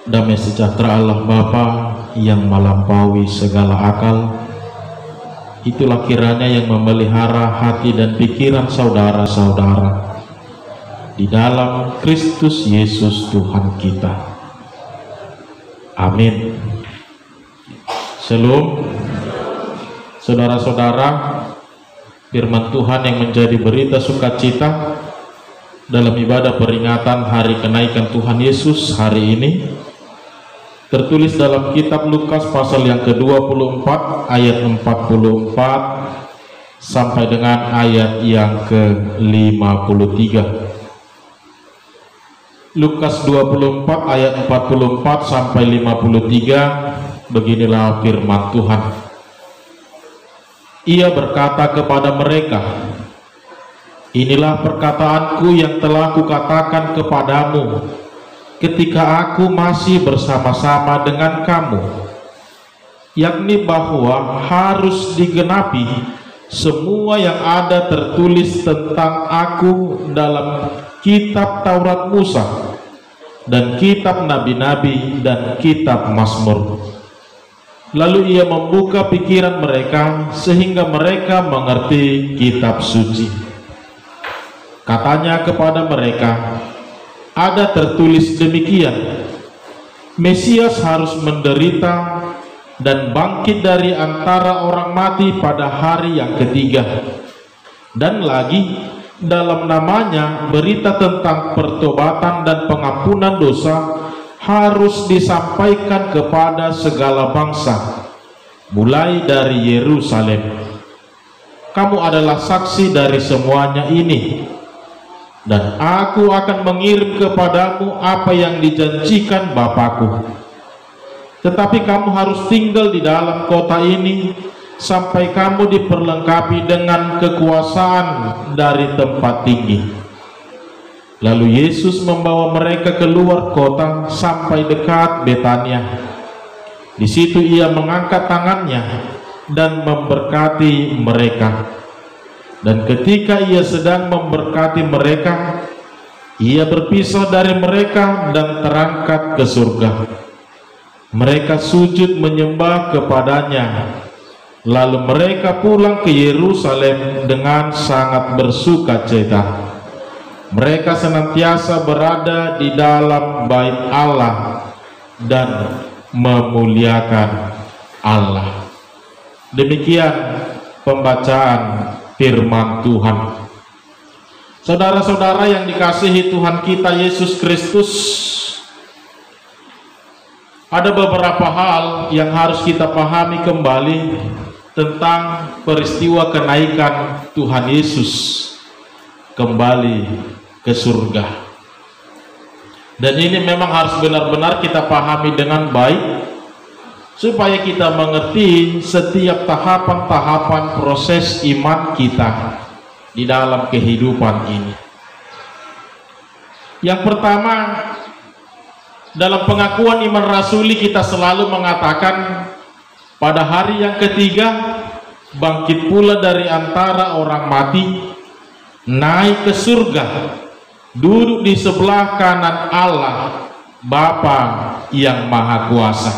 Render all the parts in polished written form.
Damai sejahtera Allah Bapa yang melampaui segala akal, itulah kiranya yang memelihara hati dan pikiran saudara-saudara di dalam Kristus Yesus Tuhan kita. Amin. Shalom. Saudara-saudara, firman Tuhan yang menjadi berita sukacita dalam ibadah peringatan hari kenaikan Tuhan Yesus hari ini tertulis dalam kitab Lukas pasal yang ke-24 ayat 44 sampai dengan ayat yang ke-53. Lukas 24 ayat 44 sampai 53, beginilah firman Tuhan. Ia berkata kepada mereka, "Inilah perkataanku yang telah kukatakan kepadamu ketika aku masih bersama-sama dengan kamu, yakni bahwa harus digenapi semua yang ada tertulis tentang aku dalam kitab Taurat Musa dan kitab Nabi-Nabi dan kitab Mazmur." Lalu ia membuka pikiran mereka sehingga mereka mengerti kitab suci. Katanya kepada mereka, "Ada tertulis demikian, Mesias harus menderita dan bangkit dari antara orang mati pada hari yang ketiga. Dan lagi, dalam namanya berita tentang pertobatan dan pengampunan dosa harus disampaikan kepada segala bangsa, mulai dari Yerusalem. Kamu adalah saksi dari semuanya ini. Dan aku akan mengirim kepadamu apa yang dijanjikan Bapakku. Tetapi kamu harus tinggal di dalam kota ini sampai kamu diperlengkapi dengan kekuasaan dari tempat tinggi." Lalu Yesus membawa mereka keluar kota sampai dekat Betania. Di situ ia mengangkat tangannya dan memberkati mereka. Dan ketika ia sedang memberkati mereka, ia berpisah dari mereka dan terangkat ke surga. Mereka sujud menyembah kepadanya. Lalu mereka pulang ke Yerusalem dengan sangat bersukacita. Mereka senantiasa berada di dalam bait Allah dan memuliakan Allah. Demikian pembacaan firman Tuhan. Saudara-saudara yang dikasihi Tuhan kita Yesus Kristus, ada beberapa hal yang harus kita pahami kembali tentang peristiwa kenaikan Tuhan Yesus kembali ke surga. Dan ini memang harus benar-benar kita pahami dengan baik supaya kita mengerti setiap tahapan-tahapan proses iman kita di dalam kehidupan ini. Yang pertama, dalam pengakuan iman rasuli kita selalu mengatakan pada hari yang ketiga bangkit pula dari antara orang mati, naik ke surga, duduk di sebelah kanan Allah Bapa yang Maha Kuasa.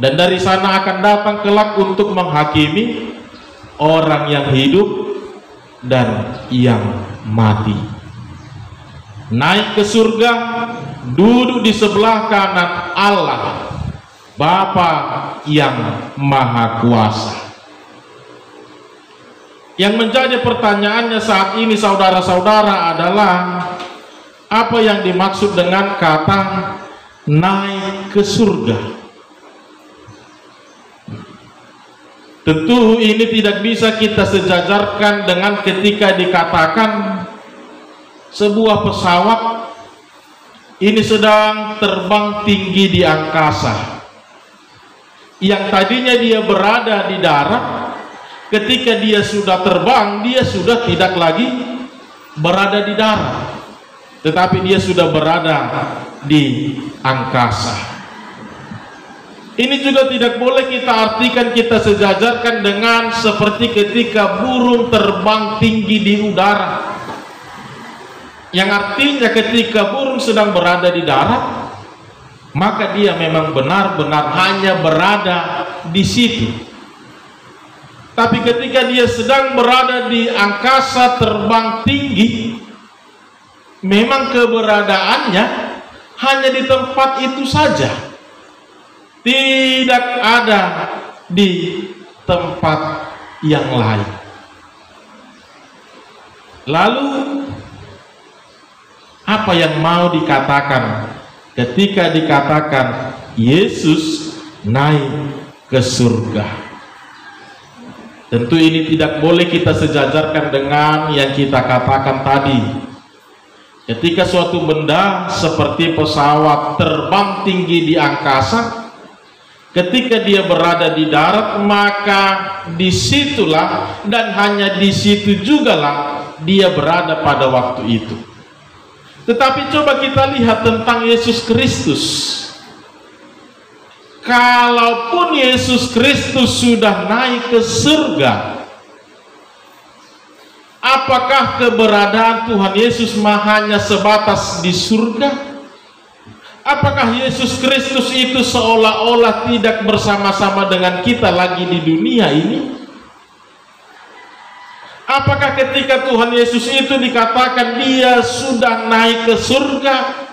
Dan dari sana akan datang kelak untuk menghakimi orang yang hidup dan yang mati. Naik ke surga, duduk di sebelah kanan Allah Bapa yang Maha Kuasa. Yang menjadi pertanyaannya saat ini saudara-saudara adalah apa yang dimaksud dengan kata naik ke surga? Tentu ini tidak bisa kita sejajarkan dengan ketika dikatakan sebuah pesawat ini sedang terbang tinggi di angkasa. Yang tadinya dia berada di darat, ketika dia sudah terbang, dia sudah tidak lagi berada di darat, tetapi dia sudah berada di angkasa. Ini juga tidak boleh kita artikan, kita sejajarkan dengan seperti ketika burung terbang tinggi di udara. Yang artinya ketika burung sedang berada di darat, maka dia memang benar-benar hanya berada di situ. Tapi ketika dia sedang berada di angkasa terbang tinggi, memang keberadaannya hanya di tempat itu saja, tidak ada di tempat yang lain. Lalu apa yang mau dikatakan ketika dikatakan Yesus naik ke surga? Tentu ini tidak boleh kita sejajarkan dengan yang kita katakan tadi. Ketika suatu benda seperti pesawat terbang tinggi di angkasa, ketika dia berada di darat, maka disitulah dan hanya di situ jugalah dia berada pada waktu itu. Tetapi coba kita lihat tentang Yesus Kristus. Kalaupun Yesus Kristus sudah naik ke surga, apakah keberadaan Tuhan Yesus hanya sebatas di surga? Apakah Yesus Kristus itu seolah-olah tidak bersama-sama dengan kita lagi di dunia ini? Apakah ketika Tuhan Yesus itu dikatakan dia sudah naik ke surga,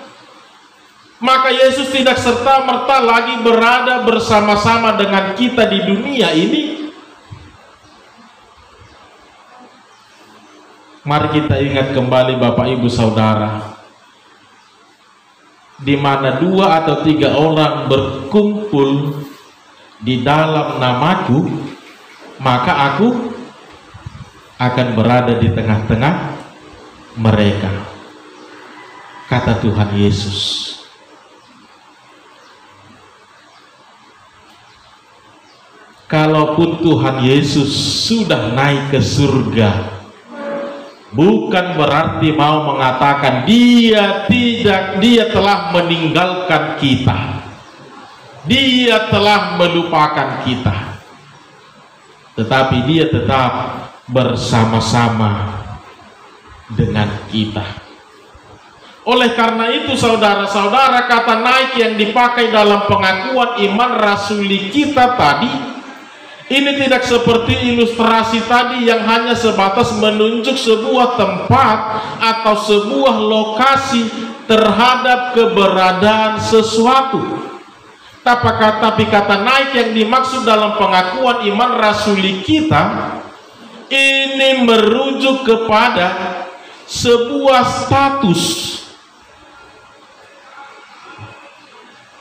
maka Yesus tidak serta-merta lagi berada bersama-sama dengan kita di dunia ini? Mari kita ingat kembali Bapak Ibu Saudara, di mana 2 atau 3 orang berkumpul di dalam namaku, maka aku akan berada di tengah-tengah mereka, kata Tuhan Yesus. Kalaupun Tuhan Yesus sudah naik ke surga, bukan berarti mau mengatakan dia telah meninggalkan kita, dia telah melupakan kita, tetapi dia tetap bersama-sama dengan kita. Oleh karena itu saudara-saudara, kata naik yang dipakai dalam pengakuan iman rasuli kita tadi, ini tidak seperti ilustrasi tadi yang hanya sebatas menunjuk sebuah tempat atau sebuah lokasi terhadap keberadaan sesuatu. Tapi kata naik yang dimaksud dalam pengakuan iman rasuli kita ini merujuk kepada sebuah status,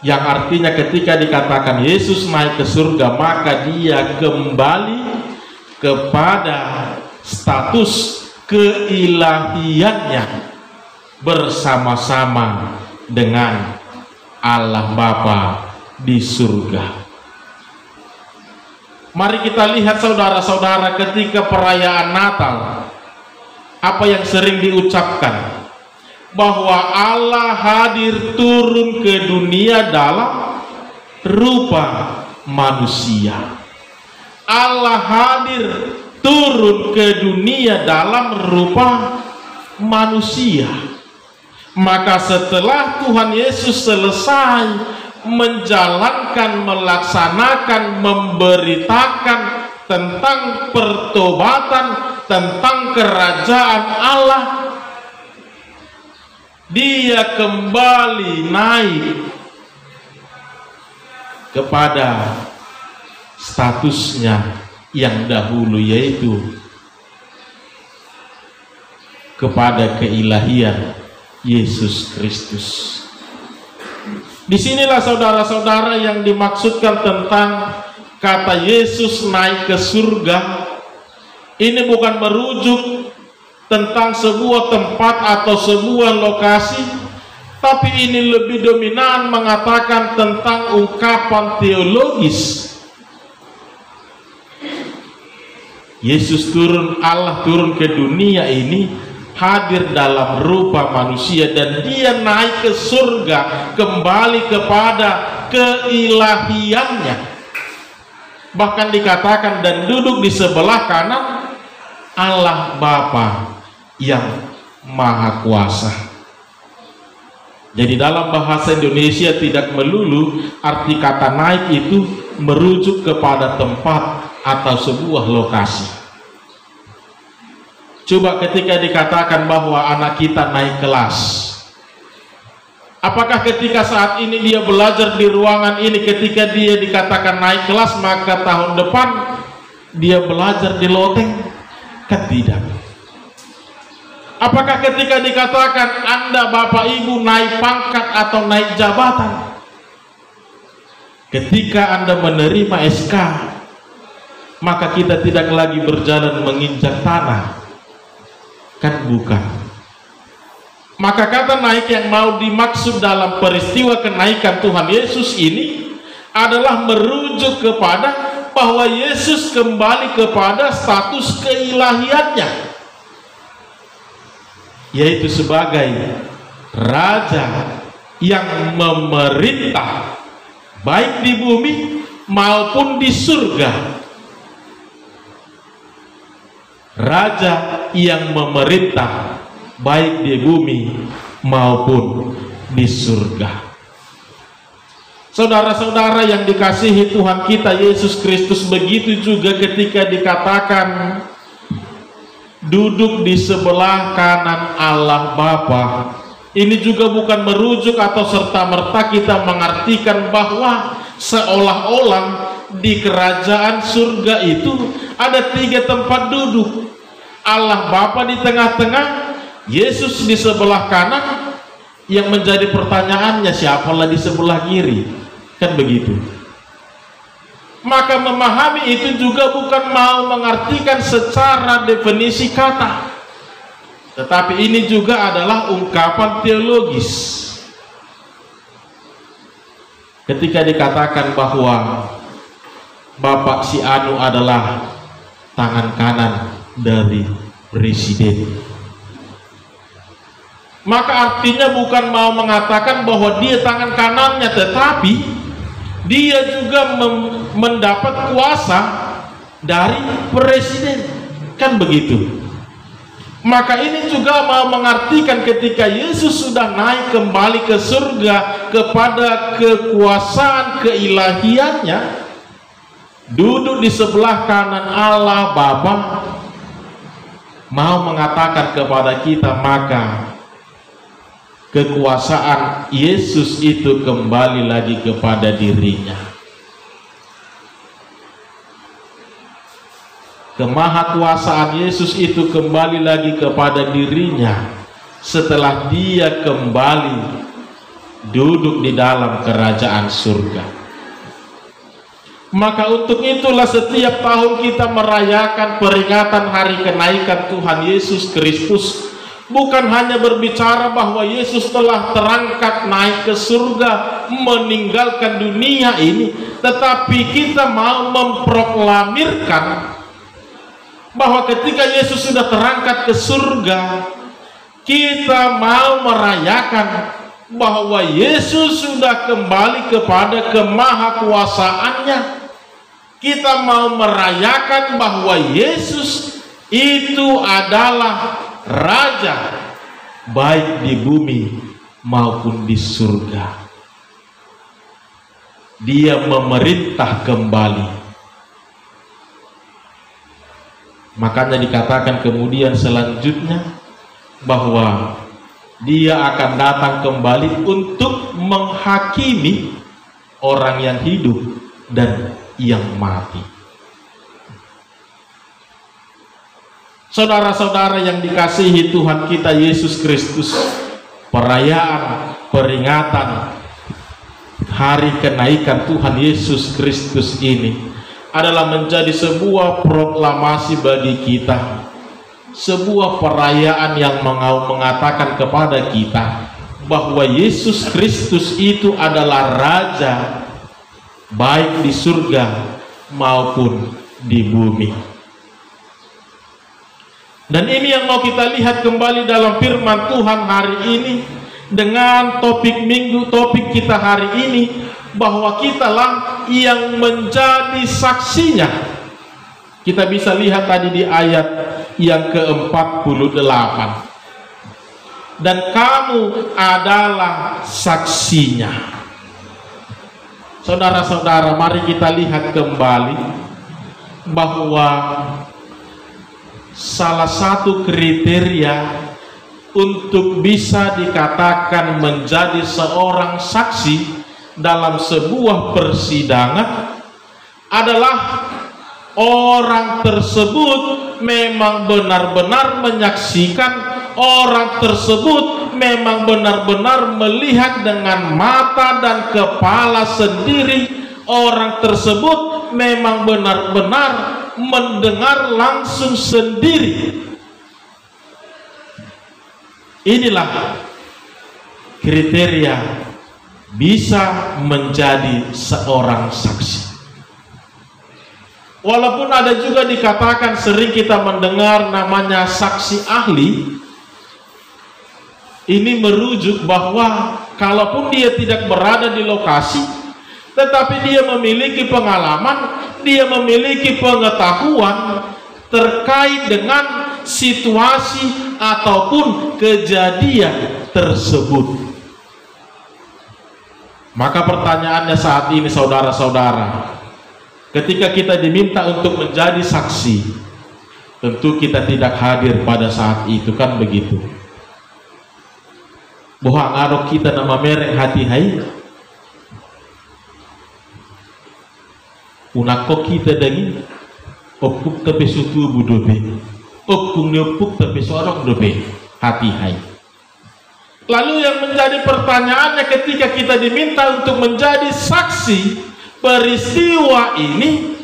yang artinya ketika dikatakan Yesus naik ke surga, maka dia kembali kepada status keilahiannya bersama-sama dengan Allah Bapa di surga. Mari kita lihat saudara-saudara, ketika perayaan Natal, apa yang sering diucapkan? Bahwa Allah hadir turun ke dunia dalam rupa manusia. Allah hadir turun ke dunia dalam rupa manusia. Maka setelah Tuhan Yesus selesai menjalankan, melaksanakan, memberitakan tentang pertobatan, tentang kerajaan Allah, dia kembali naik kepada statusnya yang dahulu, yaitu kepada keilahian Yesus Kristus. Disinilah saudara-saudara yang dimaksudkan tentang kata Yesus naik ke surga. Ini bukan merujuk tentang sebuah tempat atau sebuah lokasi, tapi ini lebih dominan mengatakan tentang ungkapan teologis. Yesus turun, Allah turun ke dunia ini, hadir dalam rupa manusia, dan dia naik ke surga, kembali kepada keilahiannya. Bahkan dikatakan dan duduk di sebelah kanan Allah Bapa yang Maha Kuasa. Jadi dalam bahasa Indonesia tidak melulu arti kata naik itu merujuk kepada tempat atau sebuah lokasi. Coba ketika dikatakan bahwa anak kita naik kelas, apakah ketika saat ini dia belajar di ruangan ini, ketika dia dikatakan naik kelas, maka tahun depan dia belajar di loteng? Kan tidak. Apakah ketika dikatakan Anda Bapak Ibu naik pangkat atau naik jabatan, ketika Anda menerima SK, maka kita tidak lagi berjalan menginjak tanah? Kan bukan. Maka kata naik yang mau dimaksud dalam peristiwa kenaikan Tuhan Yesus ini adalah merujuk kepada bahwa Yesus kembali kepada status keilahiannya, yaitu sebagai Raja yang memerintah baik di bumi maupun di surga. Raja yang memerintah baik di bumi maupun di surga. Saudara-saudara yang dikasihi Tuhan kita Yesus Kristus, begitu juga ketika dikatakan duduk di sebelah kanan Allah Bapa. Ini juga bukan merujuk atau serta-merta kita mengartikan bahwa seolah-olah di kerajaan surga itu ada 3 tempat duduk. Allah Bapa di tengah-tengah, Yesus di sebelah kanan. Yang menjadi pertanyaannya, siapalah di sebelah kiri? Kan begitu. Maka memahami itu juga bukan mau mengartikan secara definisi kata, tetapi ini juga adalah ungkapan teologis. Ketika dikatakan bahwa Bapak si Anu adalah tangan kanan dari presiden, maka artinya bukan mau mengatakan bahwa dia tangan kanannya, tetapi dia juga mendapat kuasa dari presiden. Kan begitu. Maka ini juga mau mengartikan ketika Yesus sudah naik kembali ke surga kepada kekuasaan keilahiannya, duduk di sebelah kanan Allah Bapa, mau mengatakan kepada kita, maka kekuasaan Yesus itu kembali lagi kepada dirinya. Kemahakuasaan Yesus itu kembali lagi kepada dirinya setelah dia kembali duduk di dalam kerajaan surga. Maka untuk itulah setiap tahun kita merayakan peringatan hari kenaikan Tuhan Yesus Kristus, bukan hanya berbicara bahwa Yesus telah terangkat naik ke surga, meninggalkan dunia ini, tetapi kita mau memproklamirkan bahwa ketika Yesus sudah terangkat ke surga, kita mau merayakan bahwa Yesus sudah kembali kepada kemahakuasaannya. Kita mau merayakan bahwa Yesus itu adalah Raja baik di bumi maupun di surga. Dia memerintah kembali. Makanya dikatakan kemudian selanjutnya bahwa dia akan datang kembali untuk menghakimi orang yang hidup dan yang mati. Saudara-saudara yang dikasihi Tuhan kita Yesus Kristus, perayaan peringatan hari kenaikan Tuhan Yesus Kristus ini adalah menjadi sebuah proklamasi bagi kita, sebuah perayaan yang mengatakan kepada kita bahwa Yesus Kristus itu adalah Raja baik di surga maupun di bumi. Dan ini yang mau kita lihat kembali dalam firman Tuhan hari ini dengan topik kita hari ini, bahwa kitalah yang menjadi saksinya. Kita bisa lihat tadi di ayat yang ke-48. dan kamu adalah saksinya. Saudara-saudara, mari kita lihat kembali bahwa salah satu kriteria untuk bisa dikatakan menjadi seorang saksi dalam sebuah persidangan adalah orang tersebut memang benar-benar menyaksikan, orang tersebut memang benar-benar melihat dengan mata dan kepala sendiri, orang tersebut memang benar-benar mendengar langsung sendiri. Inilah kriteria bisa menjadi seorang saksi. Walaupun ada juga dikatakan sering kita mendengar namanya saksi ahli, ini merujuk bahwa kalaupun dia tidak berada di lokasi, tetapi dia memiliki pengalaman, dia memiliki pengetahuan terkait dengan situasi ataupun kejadian tersebut. Maka pertanyaannya saat ini, saudara-saudara, ketika kita diminta untuk menjadi saksi, tentu kita tidak hadir pada saat itu, kan begitu? Bahwa ngarok kita nama merek hati hai, unako kita daging opuk tapi sutu budobe, opuk neopuk tapi sorok dobe hati hai. Lalu yang menjadi pertanyaannya ketika kita diminta untuk menjadi saksi peristiwa ini,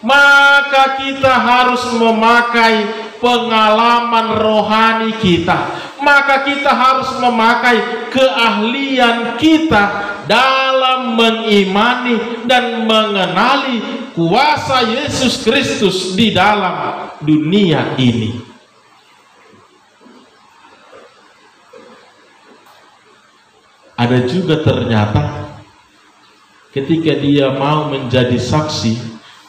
maka kita harus memakai pengalaman rohani kita, maka kita harus memakai keahlian kita dalam mengimani dan mengenali kuasa Yesus Kristus di dalam dunia ini. Ada juga ternyata ketika dia mau menjadi saksi,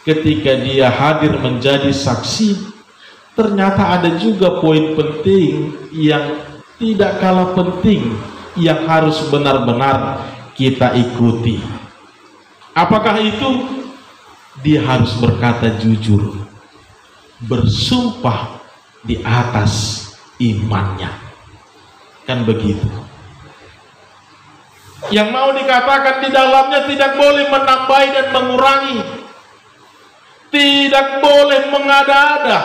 ketika dia hadir menjadi saksi, ternyata ada juga poin penting yang tidak kalah penting yang harus benar-benar kita ikuti. Apakah itu? Dia harus berkata jujur, bersumpah di atas imannya. Kan begitu. Yang mau dikatakan di dalamnya tidak boleh menambahi dan mengurangi, tidak boleh mengada-ada.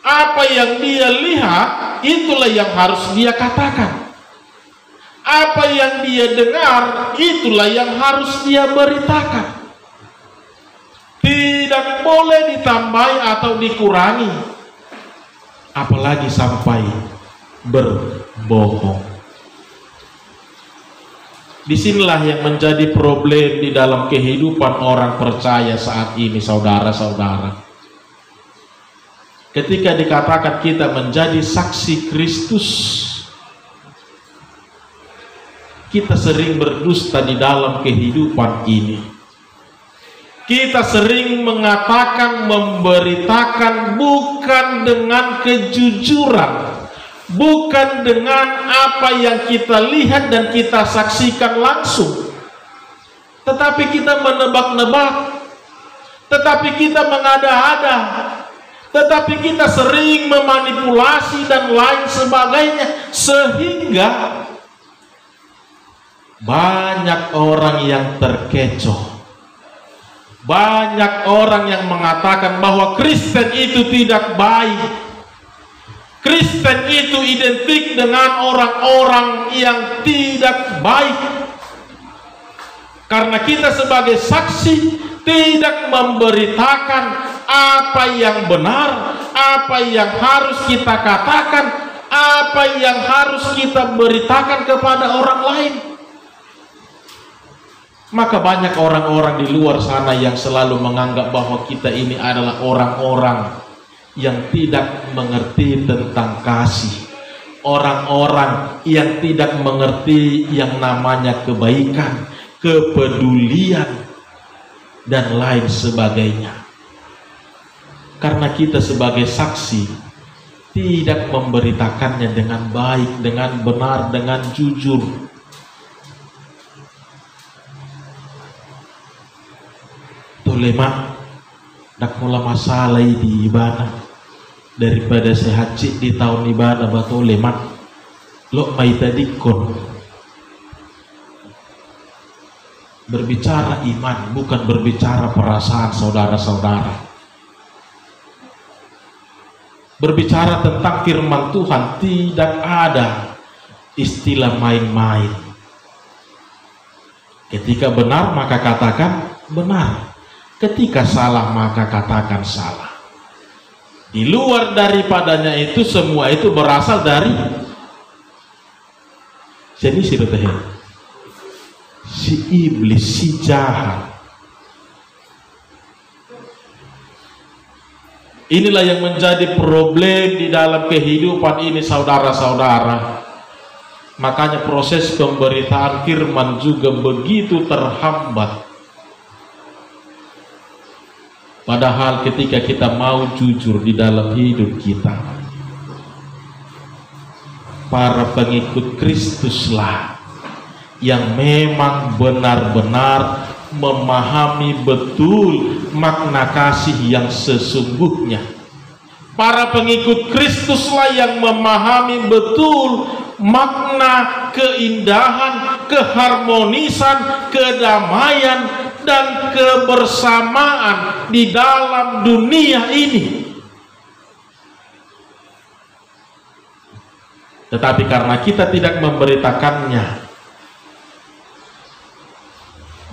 Apa yang dia lihat, itulah yang harus dia katakan. Apa yang dia dengar, itulah yang harus dia beritakan. Tidak boleh ditambahi atau dikurangi, apalagi sampai berbohong. Disinilah yang menjadi problem di dalam kehidupan orang percaya saat ini, saudara-saudara. Ketika dikatakan kita menjadi saksi Kristus, kita sering berdusta di dalam kehidupan ini. Kita sering mengatakan, memberitakan bukan dengan kejujuran, bukan dengan apa yang kita lihat dan kita saksikan langsung, tetapi kita menebak-nebak, tetapi kita mengada-ada, tetapi kita sering memanipulasi dan lain sebagainya, sehingga banyak orang yang terkecoh. Banyak orang yang mengatakan bahwa Kristen itu tidak baik. Kristen itu identik dengan orang-orang yang tidak baik. Karena kita sebagai saksi tidak memberitakan apa yang benar, apa yang harus kita katakan, apa yang harus kita beritakan kepada orang lain. Maka banyak orang-orang di luar sana yang selalu menganggap bahwa kita ini adalah orang-orang yang tidak mengerti tentang kasih, orang-orang yang tidak mengerti yang namanya kebaikan, kepedulian, dan lain sebagainya. Karena kita sebagai saksi tidak memberitakannya dengan baik, dengan benar, dengan jujur. Tolema dak mula masalah di ibadah daripada sehat cik di tahun ibadah batu lemak lo mai tadikon. Berbicara iman bukan berbicara perasaan saudara-saudara. Berbicara tentang firman Tuhan tidak ada istilah main-main. Ketika benar maka katakan benar, ketika salah maka katakan salah. Di luar daripadanya itu semua itu berasal dari si iblis, si jahat. Inilah yang menjadi problem di dalam kehidupan ini saudara-saudara. Makanya proses pemberitaan firman juga begitu terhambat. Padahal ketika kita mau jujur di dalam hidup kita, para pengikut Kristuslah yang memang benar-benar memahami betul makna kasih yang sesungguhnya. Para pengikut Kristuslah yang memahami betul makna keindahan, keharmonisan, kedamaian, dan kebersamaan di dalam dunia ini. Tetapi karena kita tidak memberitakannya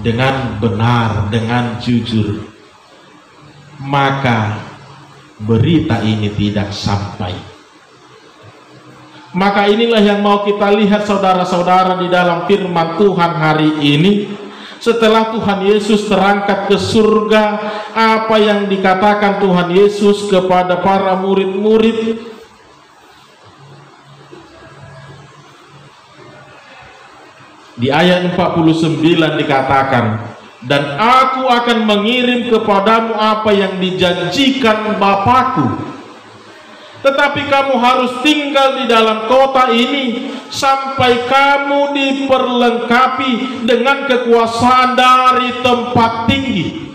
dengan benar, dengan jujur, maka berita ini tidak sampai. Maka inilah yang mau kita lihat saudara-saudara di dalam firman Tuhan hari ini. Setelah Tuhan Yesus terangkat ke surga, apa yang dikatakan Tuhan Yesus kepada para murid-murid? Di ayat 49 dikatakan, dan aku akan mengirim kepadamu apa yang dijanjikan Bapakku. Tetapi kamu harus tinggal di dalam kota ini sampai kamu diperlengkapi dengan kekuasaan dari tempat tinggi.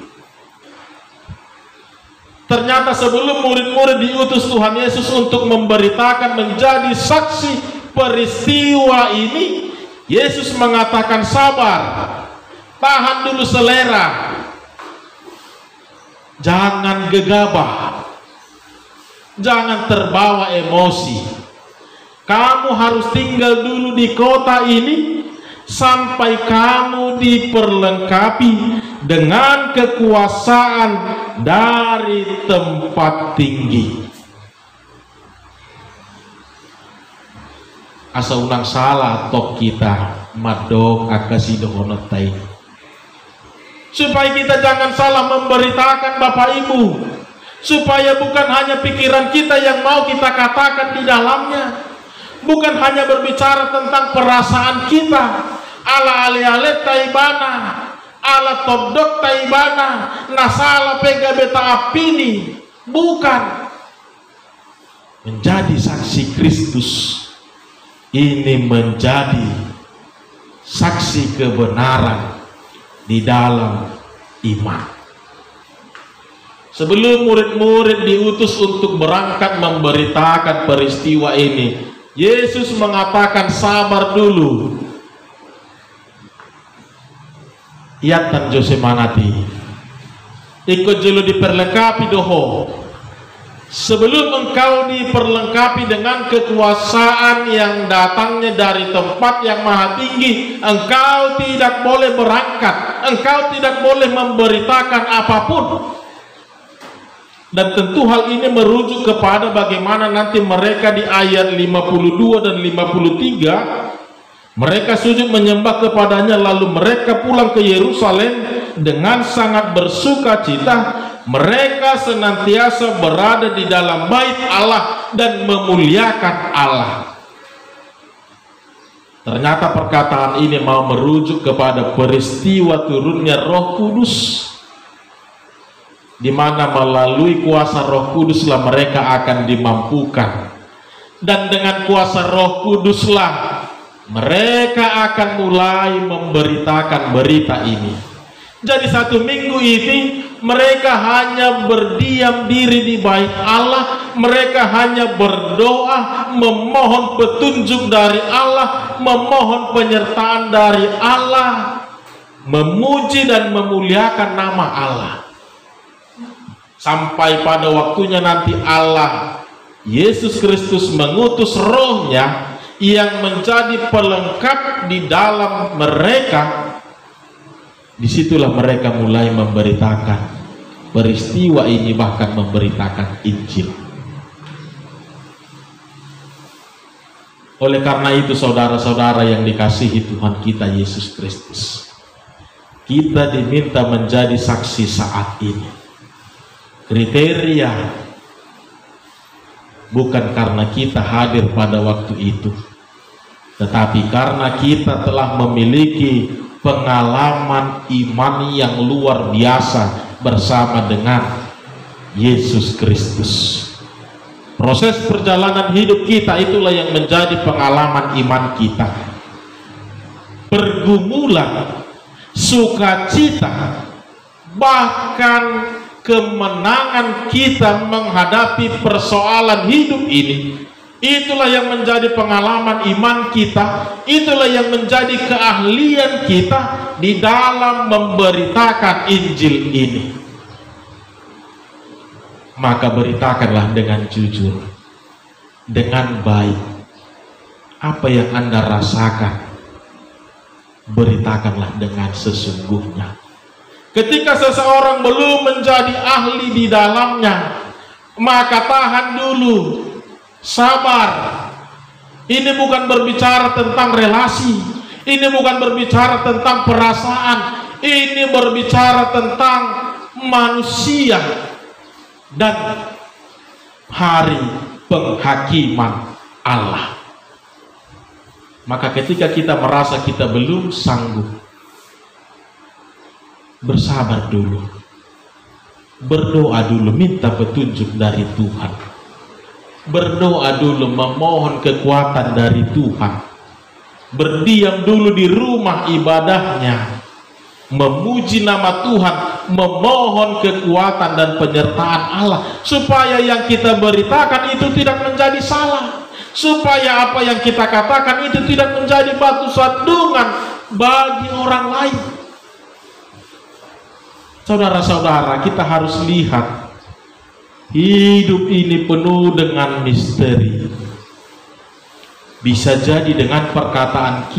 Ternyata sebelum murid-murid diutus Tuhan Yesus untuk memberitakan, menjadi saksi peristiwa ini, Yesus mengatakan sabar, tahan dulu selera, jangan gegabah, jangan terbawa emosi. Kamu harus tinggal dulu di kota ini sampai kamu diperlengkapi dengan kekuasaan dari tempat tinggi. Asa unang salah tok kita madok akasido honotai, supaya kita jangan salah memberitakan Bapak Ibu, supaya bukan hanya pikiran kita yang mau kita katakan di dalamnya, bukan hanya berbicara tentang perasaan kita, ala ale-ale taibana, ala todok taibana, nasala pega beta apini, bukan. Menjadi saksi Kristus ini menjadi saksi kebenaran di dalam iman. Sebelum murid-murid diutus untuk berangkat memberitakan peristiwa ini, Yesus mengatakan sabar dulu. Iatan Jose manati, ikut julu diperlengkapi doho. Sebelum engkau diperlengkapi dengan kekuasaan yang datangnya dari tempat yang maha tinggi, engkau tidak boleh berangkat, engkau tidak boleh memberitakan apapun. Dan tentu hal ini merujuk kepada bagaimana nanti mereka di ayat 52 dan 53, mereka sujud menyembah kepadanya, lalu mereka pulang ke Yerusalem dengan sangat bersuka cita. Mereka senantiasa berada di dalam bait Allah dan memuliakan Allah. Ternyata perkataan ini mau merujuk kepada peristiwa turunnya Roh Kudus, di mana melalui kuasa Roh Kuduslah mereka akan dimampukan dan dengan kuasa Roh Kuduslah mereka akan mulai memberitakan berita ini. Jadi 1 minggu ini mereka hanya berdiam diri di bait Allah, mereka hanya berdoa, memohon petunjuk dari Allah, memohon penyertaan dari Allah, memuji dan memuliakan nama Allah. Sampai pada waktunya nanti Allah, Yesus Kristus mengutus Roh-Nya yang menjadi pelengkap di dalam mereka. Disitulah mereka mulai memberitakan peristiwa ini, bahkan memberitakan Injil. Oleh karena itu, saudara-saudara yang dikasihi Tuhan kita Yesus Kristus, kita diminta menjadi saksi saat ini. Kriteria bukan karena kita hadir pada waktu itu, tetapi karena kita telah memiliki pengalaman iman yang luar biasa bersama dengan Yesus Kristus. Proses perjalanan hidup kita itulah yang menjadi pengalaman iman kita. Pergumulan, sukacita, bahkan kemenangan kita menghadapi persoalan hidup ini, itulah yang menjadi pengalaman iman kita, itulah yang menjadi keahlian kita di dalam memberitakan Injil ini. Maka beritakanlah dengan jujur, dengan baik. Apa yang Anda rasakan, beritakanlah dengan sesungguhnya. Ketika seseorang belum menjadi ahli di dalamnya, maka tahan dulu, sabar. Ini bukan berbicara tentang relasi, ini bukan berbicara tentang perasaan, ini berbicara tentang manusia dan hari penghakiman Allah. Maka ketika kita merasa kita belum sanggup, bersabar dulu, berdoa dulu, minta petunjuk dari Tuhan, berdoa dulu, memohon kekuatan dari Tuhan, berdiam dulu di rumah ibadahnya, memuji nama Tuhan, memohon kekuatan dan penyertaan Allah, supaya yang kita beritakan itu tidak menjadi salah, supaya apa yang kita katakan itu tidak menjadi batu sandungan bagi orang lain. Saudara-saudara, kita harus lihat hidup ini penuh dengan misteri. Bisa jadi dengan perkataan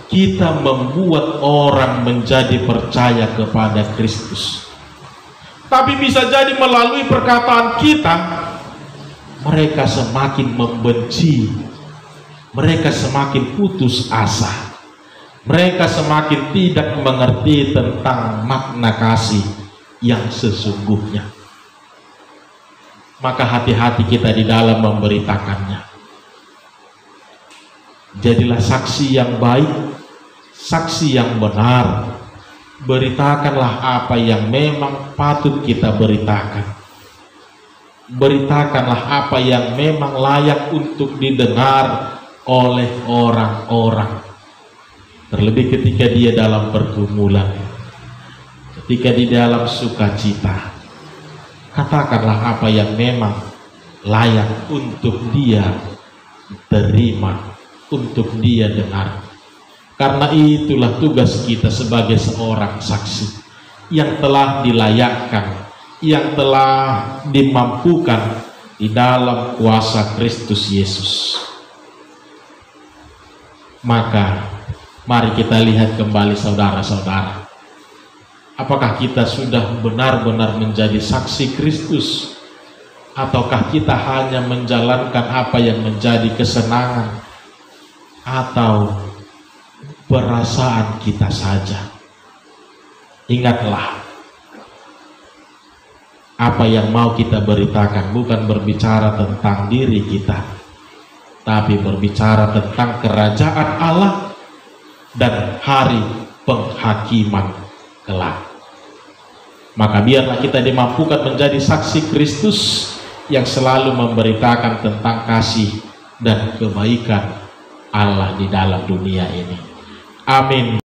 kita membuat orang menjadi percaya kepada Kristus. Tapi bisa jadi melalui perkataan kita, mereka semakin membenci, mereka semakin putus asa, mereka semakin tidak mengerti tentang makna kasih yang sesungguhnya. Maka hati-hati kita di dalam memberitakannya. Jadilah saksi yang baik, saksi yang benar. Beritakanlah apa yang memang patut kita beritakan. Beritakanlah apa yang memang layak untuk didengar oleh orang-orang. Terlebih ketika dia dalam pergumulan, ketika di dalam sukacita, katakanlah apa yang memang layak untuk dia terima, untuk dia dengar. Karena itulah tugas kita sebagai seorang saksi yang telah dilayakkan, yang telah dimampukan di dalam kuasa Kristus Yesus. Maka mari kita lihat kembali saudara-saudara, apakah kita sudah benar-benar menjadi saksi Kristus, ataukah kita hanya menjalankan apa yang menjadi kesenangan atau perasaan kita saja. Ingatlah, apa yang mau kita beritakan bukan berbicara tentang diri kita, tapi berbicara tentang kerajaan Allah dan hari penghakiman kelak. Maka biarlah kita dimampukan menjadi saksi Kristus yang selalu memberitakan tentang kasih dan kebaikan Allah di dalam dunia ini. Amin.